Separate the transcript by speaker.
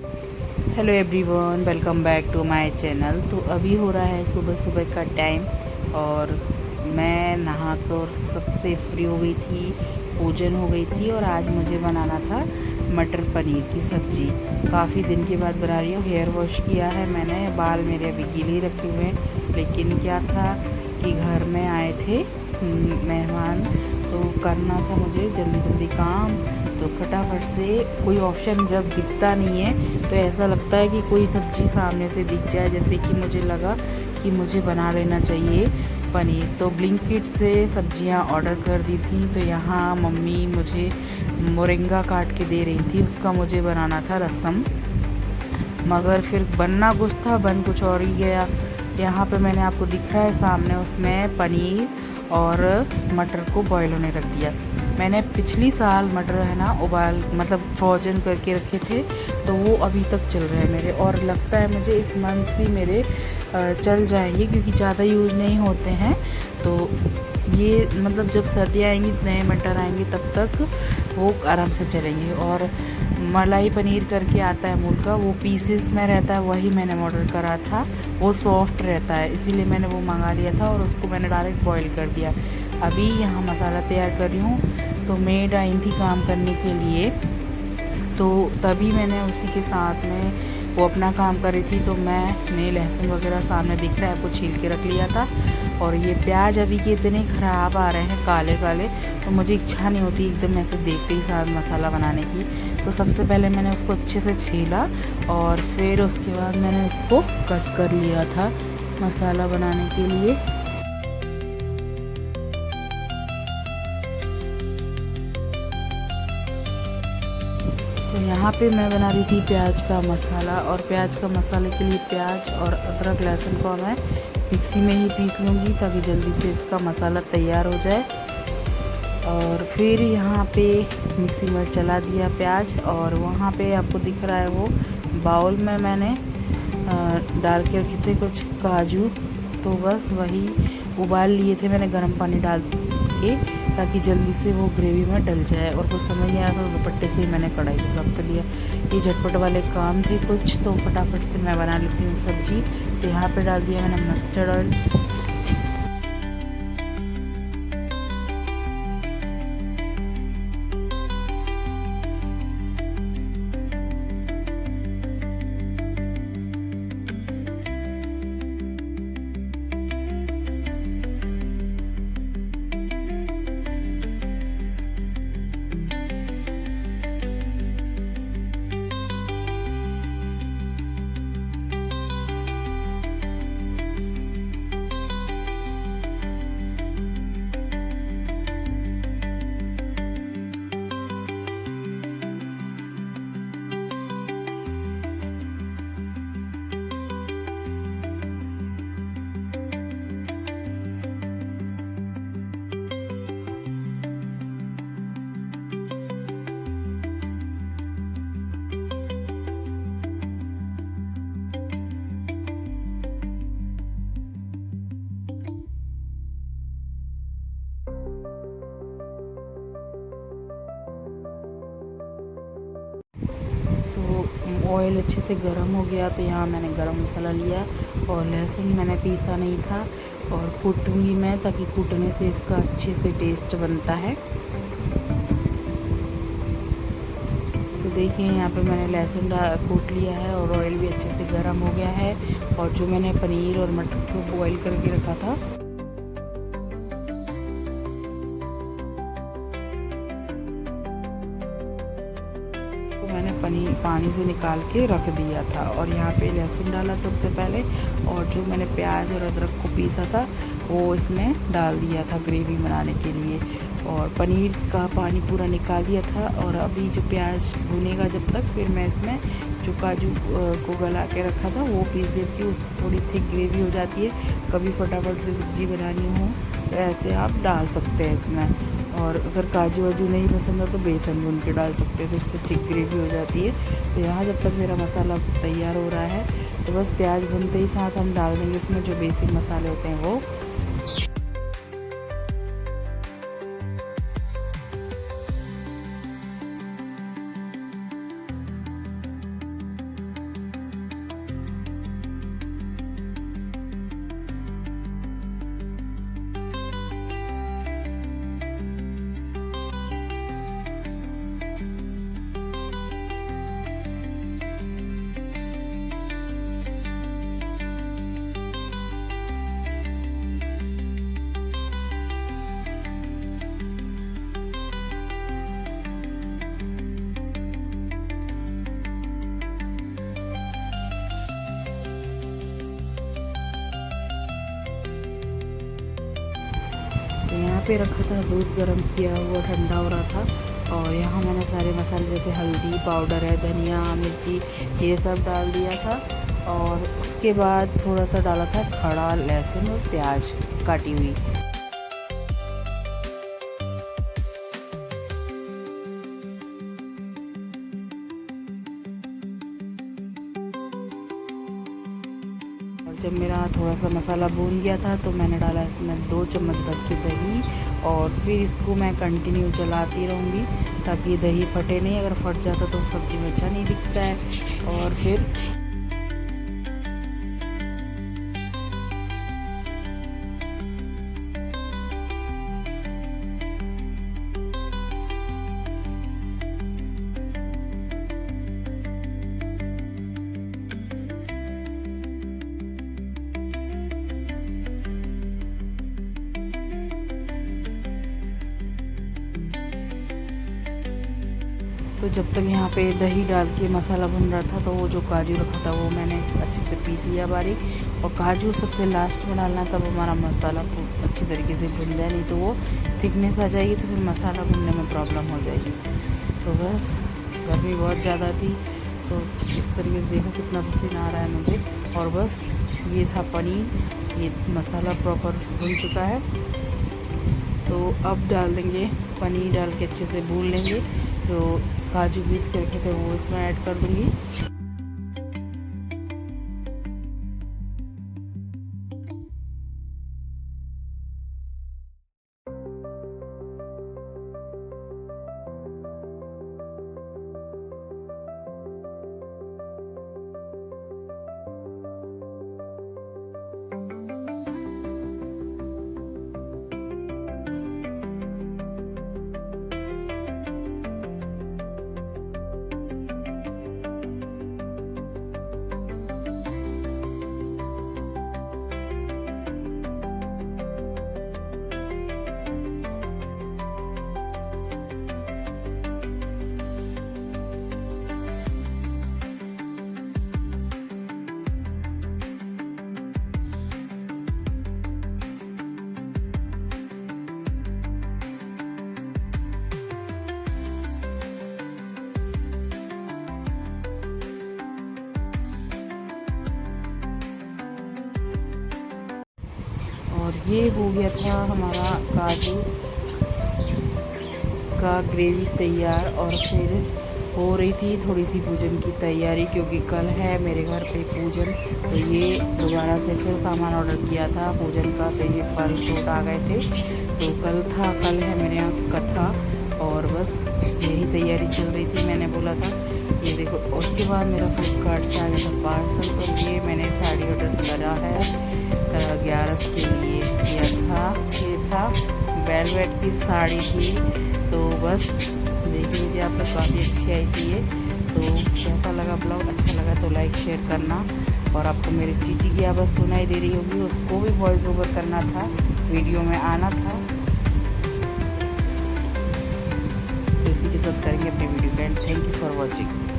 Speaker 1: Hello everyone, welcome back to my channel. तो अभी हो रहा है सुबह सुबह का टाइम और मैं नहा कर सबसे फ्री हो गई थी, पूजन हो गई थी और आज मुझे बनाना था मटर पनीर की सब्ज़ी। काफ़ी दिन के बाद बना रही हूँ। हेयर वॉश किया है मैंने, बाल मेरे अभी गीले रखे हुए हैं, लेकिन क्या था कि घर में आए थे मेहमान, तो करना था मुझे जल्दी जल्दी काम। तो फटाफट से कोई ऑप्शन जब दिखता नहीं है तो ऐसा लगता है कि कोई सब्ज़ी सामने से दिख जाए, जैसे कि मुझे लगा कि मुझे बना लेना चाहिए पनीर। तो ब्लिंकिट से सब्जियां ऑर्डर कर दी थी। तो यहाँ मम्मी मुझे मोरिंगा काट के दे रही थी, उसका मुझे बनाना था रसम, मगर फिर बनना कुछ था, बन कुछ और ही गया। यहाँ पे मैंने आपको दिख रहा है सामने, उसमें पनीर और मटर को बॉईल होने रख दिया। मैंने पिछली साल मटर है ना उबाल मतलब फ्रोजन करके रखे थे, तो वो अभी तक चल रहे हैं मेरे, और लगता है मुझे इस मंथ भी मेरे चल जाएंगे क्योंकि ज़्यादा यूज़ नहीं होते हैं। तो ये मतलब जब सर्दियाँ आएंगी, नए मटर आएंगे, तब तक वो आराम से चलेंगे। और मलाई पनीर करके आता है अमूल का, वो पीसेस में रहता है, वही मैंने ऑर्डर करा था। वो सॉफ्ट रहता है, इसीलिए मैंने वो मंगा लिया था और उसको मैंने डायरेक्ट बॉईल कर दिया। अभी यहाँ मसाला तैयार कर रही हूँ। तो मेड आई थी काम करने के लिए, तो तभी मैंने उसी के साथ में वो अपना काम कर रही थी, तो मैंने लहसुन वगैरह सामने दिख रहा है आपको छील के रख लिया था। और ये प्याज अभी के इतने ख़राब आ रहे हैं, काले काले, तो मुझे इच्छा नहीं होती एकदम ऐसे देखते ही साथ मसाला बनाने की। तो सबसे पहले मैंने उसको अच्छे से छीला और फिर उसके बाद मैंने उसको कट कर लिया था मसाला बनाने के लिए। तो यहाँ पे मैं बना रही थी प्याज का मसाला, और प्याज का मसाले के लिए प्याज और अदरक लहसुन को मैं मिक्सी में ही पीस लूँगी ताकि जल्दी से इसका मसाला तैयार हो जाए। और फिर यहाँ पे मिक्सी में चला दिया प्याज, और वहाँ पे आपको दिख रहा है वो बाउल में मैंने डाल के रखे थे कुछ काजू, तो बस वही उबाल लिए थे मैंने गर्म पानी डाल के, ताकि जल्दी से वो ग्रेवी में डल जाए। और कुछ समझ नहीं आया तो दुपट्टे से ही मैंने कढ़ाई को साफ कर लिया। ये झटपट वाले काम थे कुछ, तो फटाफट से मैं बना लेती हूँ सब्जी। तो यहाँ पे डाल दिया मैंने मस्टर्ड ऑयल, तो ऑयल अच्छे से गर्म हो गया। तो यहाँ मैंने गरम मसाला लिया और लहसुन मैंने पीसा नहीं था, और कूटूँगी मैं ताकि कूटने से इसका अच्छे से टेस्ट बनता है। तो देखिए यहाँ पे मैंने लहसुन कूट लिया है और ऑयल भी अच्छे से गर्म हो गया है। और जो मैंने पनीर और मटर को बॉईल करके रखा था, मैंने पनीर पानी से निकाल के रख दिया था। और यहाँ पे लहसुन डाला सबसे पहले, और जो मैंने प्याज और अदरक को पीसा था वो इसमें डाल दिया था ग्रेवी बनाने के लिए, और पनीर का पानी पूरा निकाल दिया था। और अभी जो प्याज भुनेगा जब तक, फिर मैं इसमें जो काजू को गला के रखा था वो पीस देती हूँ, उससे थोड़ी थिक ग्रेवी हो जाती है। कभी फटाफट से सब्ज़ी बनानी हो तो ऐसे आप डाल सकते हैं इसमें। और अगर काजू वाजू नहीं पसंद हो तो बेसन भून के डाल सकते हैं, तो इससे थिक ग्रेवी हो जाती है। तो यहाँ जब तक मेरा मसाला तैयार हो रहा है, तो बस प्याज भूनते ही साथ हम डाल देंगे इसमें जो बेसिक मसाले होते हैं वो। यहाँ पे रखा था दूध गर्म किया हुआ, ठंडा हो रहा था। और यहाँ मैंने सारे मसाले जैसे हल्दी पाउडर है, धनिया मिर्ची, ये सब डाल दिया था। और उसके बाद थोड़ा सा डाला था खड़ा लहसुन और प्याज काटी हुई। और जब मेरा थोड़ा सा मसाला भून गया था तो मैंने डाला इसमें 2 चम्मच भर के दही। और फिर इसको मैं कंटिन्यू चलाती रहूँगी ताकि दही फटे नहीं, अगर फट जाता तो सब्ज़ी में अच्छा नहीं दिखता है। और फिर तो जब तक यहाँ पे दही डाल के मसाला भुन रहा था तो वो जो काजू रखा था वो मैंने अच्छे से पीस लिया बारीक। और काजू सबसे लास्ट में डालना, तब हमारा मसाला अच्छी तरीके से भुन जाए, नहीं तो वो थिकनेस आ जाएगी तो फिर मसाला भुनने में प्रॉब्लम हो जाएगी। तो बस गर्मी बहुत ज़्यादा थी तो इस तरीके से देखो कितना पसीना आ रहा है मुझे। और बस ये था पनीर, ये मसाला प्रॉपर भुन चुका है। तो अब डाल देंगे पनीर, डाल के अच्छे से भून लेंगे। तो काजू पीस के रखे थे वो इसमें ऐड कर दूँगी। और ये हो गया था हमारा काजू का ग्रेवी तैयार। और फिर हो रही थी थोड़ी सी पूजन की तैयारी, क्योंकि कल है मेरे घर पे पूजन। तो ये दोबारा से फिर सामान ऑर्डर किया था पूजन का, तो ये फल फ्रूट आ गए थे। तो कल है मेरे यहाँ कथा, और बस यही तैयारी चल रही थी। मैंने बोला था ये देखो, उसके बाद मेरा फ्लिपकार्ट से आ गया था पार्सल। तो ये मैंने साड़ी ऑर्डर करा है 11 के लिए किया था। ये था वेलवेट की साड़ी थी। तो बस देख लीजिए आप लोग, काफ़ी अच्छी आई थी ये। तो कैसा लगा ब्लॉग, अच्छा लगा तो लाइक शेयर करना। और आपको मेरी चीची की आवाज़ सुनाई दे रही होगी, उसको भी वॉइस ओवर करना था, वीडियो में आना था। तो इसी के साथ करेंगे अपनी वीडियो का and. Thank you for watching.